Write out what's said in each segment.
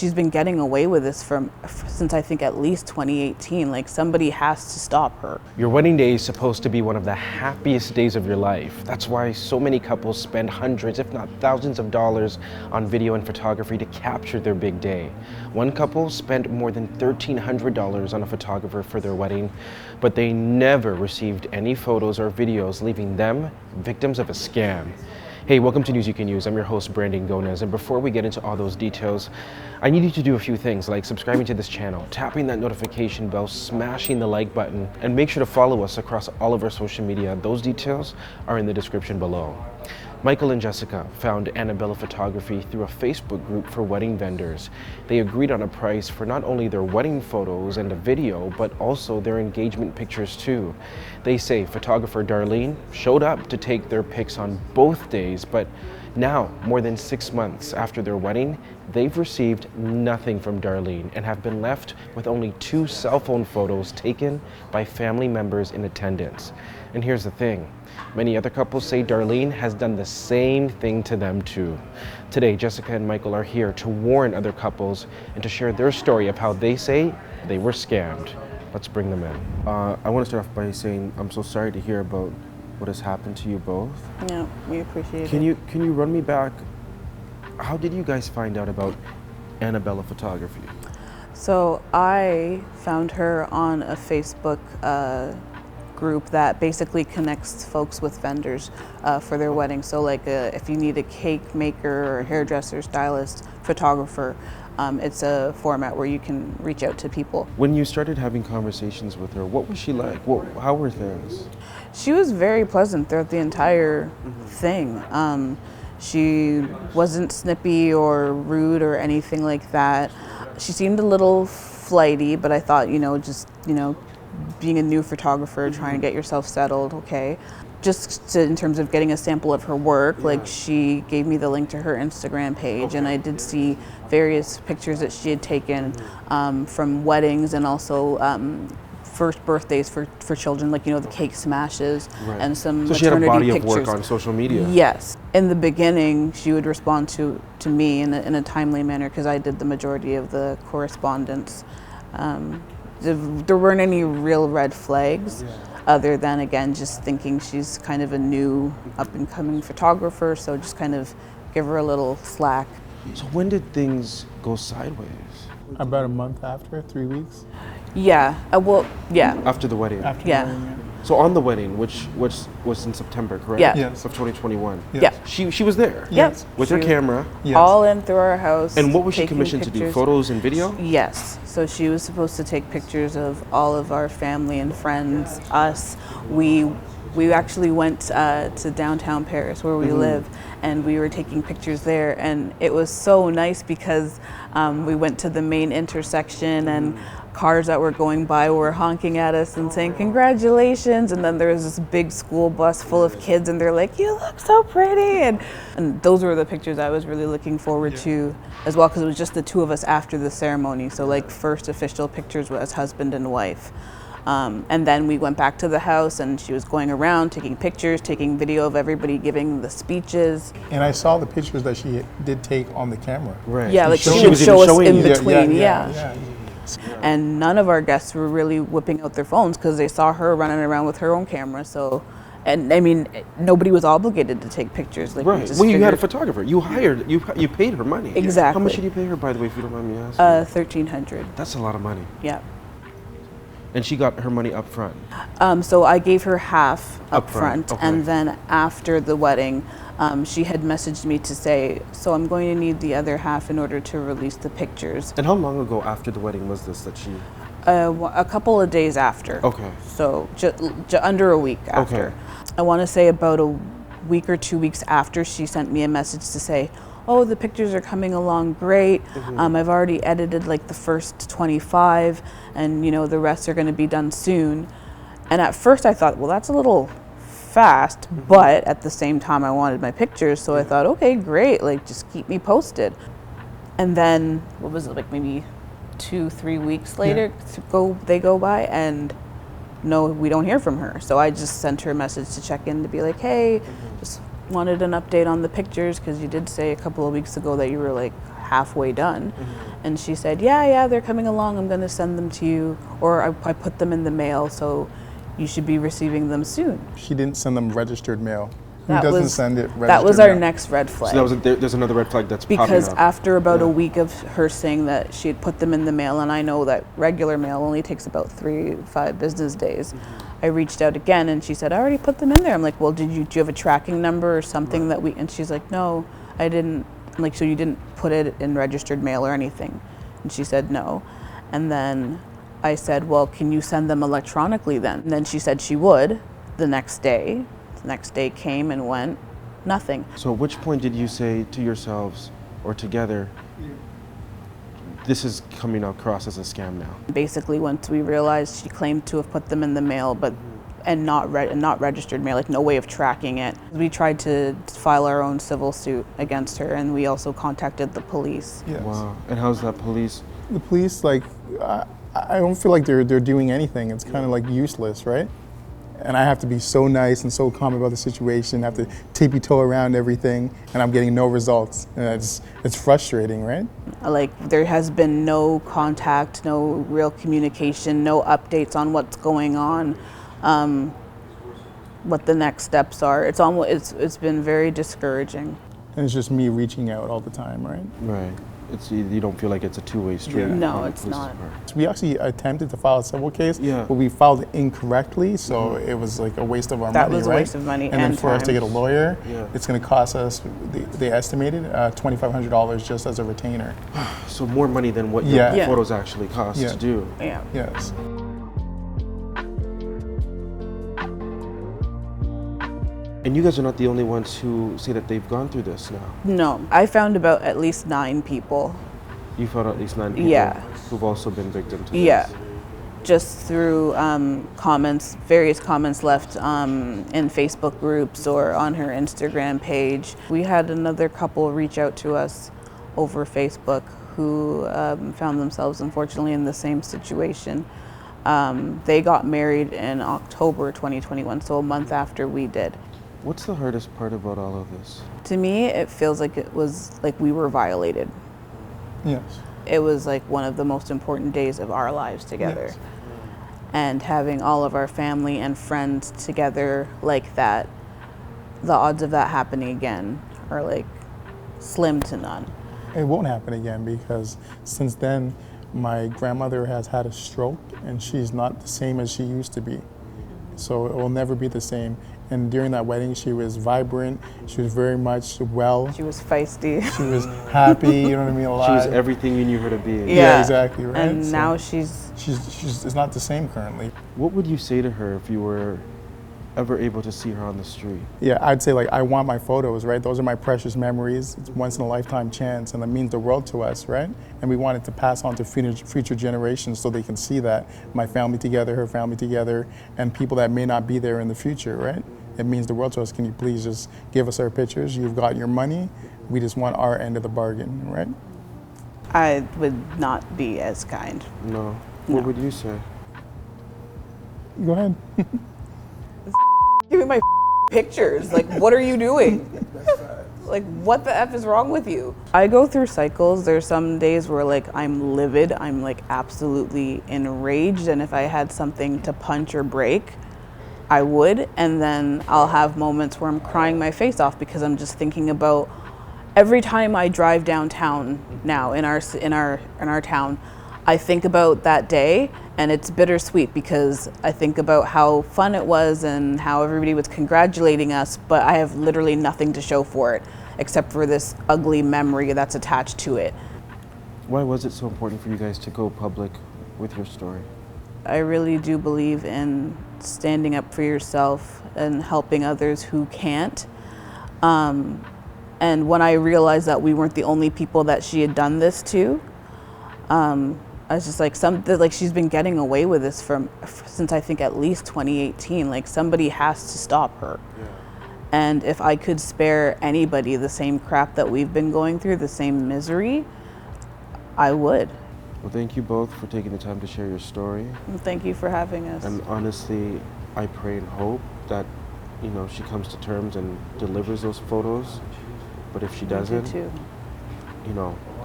she's been getting away with this since I think at least 2018. Like, somebody has to stop her. Your wedding day is supposed to be one of the happiest days of your life. That's why so many couples spend hundreds, if not thousands of dollars on video and photography to capture their big day. One couple spent more than $1,300 on a photographer for their wedding, but they never received any photos or videos, leaving them victims of a scam. Hey, welcome to News You Can Use. I'm your host, Brandon Gomez, and before we get into all those details, I need you to do a few things like subscribing to this channel, tapping that notification bell, smashing the like button, and make sure to follow us across all of our social media. Those details are in the description below. Michael and Jessica found Annabelle Photography through a Facebook group for wedding vendors. They agreed on a price for not only their wedding photos and a video, but also their engagement pictures too. They say photographer Darlene showed up to take their pics on both days, but now, more than 6 months after their wedding, they've received nothing from Darlene and have been left with only 2 cell phone photos taken by family members in attendance. And here's the thing. Many other couples say Darlene has done the same thing to them too. Today, Jessica and Michael are here to warn other couples and to share their story of how they say they were scammed. Let's bring them in. I want to start off by saying I'm so sorry to hear about what has happened to you both. Yeah, we appreciate it. Can you run me back? How did you guys find out about Annabelle Photography? So I found her on a Facebook group that basically connects folks with vendors for their wedding. So like if you need a cake maker or hairdresser, stylist, photographer, it's a format where you can reach out to people. When you started having conversations with her, what was she like? How were things? She was very pleasant throughout the entire thing. She wasn't snippy or rude or anything like that. She seemed a little flighty, but I thought, just, being a new photographer, trying to get yourself settled, okay. Just in terms of getting a sample of her work, like she gave me the link to her Instagram page, and I did see various pictures that she had taken from weddings and also first birthdays for children, like the cake smashes and some so she had a body pictures. Of work on social media. Yes. In the beginning, she would respond to me in a timely manner because I did the majority of the correspondence. There weren't any real red flags other than, again, just thinking she's kind of a new up-and-coming photographer, so just kind of give her a little slack. So when did things go sideways? About a month after, 3 weeks. Yeah. Yeah. After the wedding. After Yeah. the wedding, So on the wedding, which was in September, correct? Yeah. Yes. Of 2021. Yeah. She was there. Yes. With her She- camera. Yes. All in through our house. And what was she taking commissioned to do? pictures. Photos and video? Yes. So she was supposed to take pictures of all of our family and friends, us. We actually went to downtown Paris where we live, and we were taking pictures there, and it was so nice because we went to the main intersection and cars that were going by were honking at us and saying congratulations, and then there was this big school bus full of kids and they're like, you look so pretty, and those were the pictures I was really looking forward to as well, because it was just the 2 of us after the ceremony, so like first official pictures as husband and wife. And then we went back to the house and she was going around taking pictures, taking video of everybody giving the speeches. And I saw the pictures that she did take on the camera. Right. Yeah, like So she would was show even us showing in you. between, Yeah. And none of our guests were really whipping out their phones because they saw her running around with her own camera. So, and I mean, nobody was obligated to take pictures. Like, Right. Well, you had a photographer. You hired. You paid her money. Exactly. How much did you pay her, by the way, if you don't mind me asking? $1,300. That's a lot of money. Yeah. And she got her money up front. So I gave her half up front, okay. and then after the wedding, she had messaged me to say, so I'm going to need the other half in order to release the pictures. And how long ago after the wedding was this that she? A couple of days after. Okay. So under a week after. Okay. I want to say about a week or 2 weeks after, she sent me a message to say, oh, the pictures are coming along great. I've already edited like the first 25 and the rest are going to be done soon. And at first I thought, well, that's a little fast, but at the same time I wanted my pictures, so I thought, okay, great, like just keep me posted. And then what was it, like maybe 2-3 weeks later they go by and no, we don't hear from her. So I just sent her a message to check in to be like, hey, just wanted an update on the pictures because you did say a couple of weeks ago that you were like halfway done. And she said, yeah, they're coming along. I'm going to send them to you. Or I put them in the mail, so you should be receiving them soon. She didn't send them registered mail. Who That doesn't was- send it registered That was our mail? next red flag. So there's another red flag that's Because popping up. after about Yeah. a week of her saying that she had put them in the mail, and I know that regular mail only takes about 3 to 5 business days, I reached out again and she said, I already put them in there. I'm like, well, do you have a tracking number or something that we, and she's like, no, I didn't. I'm like, so you didn't put it in registered mail or anything? And she said, no. And then I said, well, can you send them electronically then? And then she said she would the next day. The next day came and went, nothing. So at which point did you say to yourselves or together, this is coming across as a scam now? Basically, once we realized she claimed to have put them in the mail, but not registered mail, like no way of tracking it, we tried to file our own civil suit against her, and we also contacted the police. Yes. Wow. And how's that police? The police, like, I don't feel like they're doing anything. It's kind of like useless, right? And I have to be so nice and so calm about the situation, have to tippy-toe around everything, and I'm getting no results. And it's frustrating, right? Like, there has been no contact, no real communication, no updates on what's going on, what the next steps are. It's been very discouraging. And it's just me reaching out all the time, right? Right. You don't feel like it's a two-way street. Yeah. No, on the it's police's not. part. So we actually attempted to file a civil case, Yeah. but we filed it incorrectly, so it was like a waste of our That money, was a right? waste of money And then and for us to time. get a lawyer, Yeah. it's going to cost us, they estimated, $2,500 just as a retainer. So more money than what your Yeah. Yeah. photos actually cost Yeah. to do. Yeah. Yes. And you guys are not the only ones who say that they've gone through this now. No, I found about at least 9 people. You found at least 9 people Yeah. who've also been victim to Yeah. this. Just through various comments left in Facebook groups or on her Instagram page. We had another couple reach out to us over Facebook who found themselves unfortunately in the same situation. They got married in October 2021, so a month after we did. What's the hardest part about all of this? To me, it feels like it was like we were violated. Yes. It was like one of the most important days of our lives together. Yes. And having all of our family and friends together like that, the odds of that happening again are like slim to none. It won't happen again because since then, my grandmother has had a stroke and she's not the same as she used to be. So it will never be the same. And during that wedding, she was vibrant. She was very much well. She was feisty. She was happy, you know what I mean, She alive. was everything you knew her to be. Yeah, exactly, right? And So now she's it's not the same currently. What would you say to her if you were ever able to see her on the street? Yeah, I'd say like I want my photos, right? Those are my precious memories. It's once in a lifetime chance, and it means the world to us, right? And we want it to pass on to future generations so they can see that my family together, her family together, and people that may not be there in the future, right? It means the world to us. Can you please just give us our pictures? You've got your money. We just want our end of the bargain, right? I would not be as kind. No. No. What would you say? Go ahead. Give me my pictures. Like, what are you doing? Like, what the F is wrong with you? I go through cycles. There's some days where like I'm livid. I'm like absolutely enraged. And if I had something to punch or break, I would. And then I'll have moments where I'm crying my face off because I'm just thinking about every time I drive downtown now in our town, I think about that day, and it's bittersweet because I think about how fun it was and how everybody was congratulating us, but I have literally nothing to show for it except for this ugly memory that's attached to it. Why was it so important for you guys to go public with your story? I really do believe in standing up for yourself and helping others who can't. And when I realized that we weren't the only people that she had done this to, I was just like, she's been getting away with this since I think at least 2018. Like, somebody has to stop her. Yeah. And if I could spare anybody the same crap that we've been going through, the same misery, I would. Well, thank you both for taking the time to share your story. And thank you for having us. And honestly, I pray and hope that, she comes to terms and delivers those photos. But if she Me doesn't, too.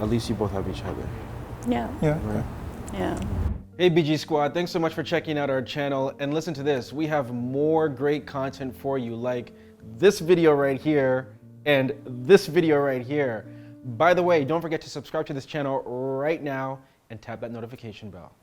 At least you both have each other. Yeah. Yeah. Right. Yeah. Hey BG Squad, thanks so much for checking out our channel. And listen to this, we have more great content for you, like this video right here and this video right here. By the way, don't forget to subscribe to this channel right now and tap that notification bell.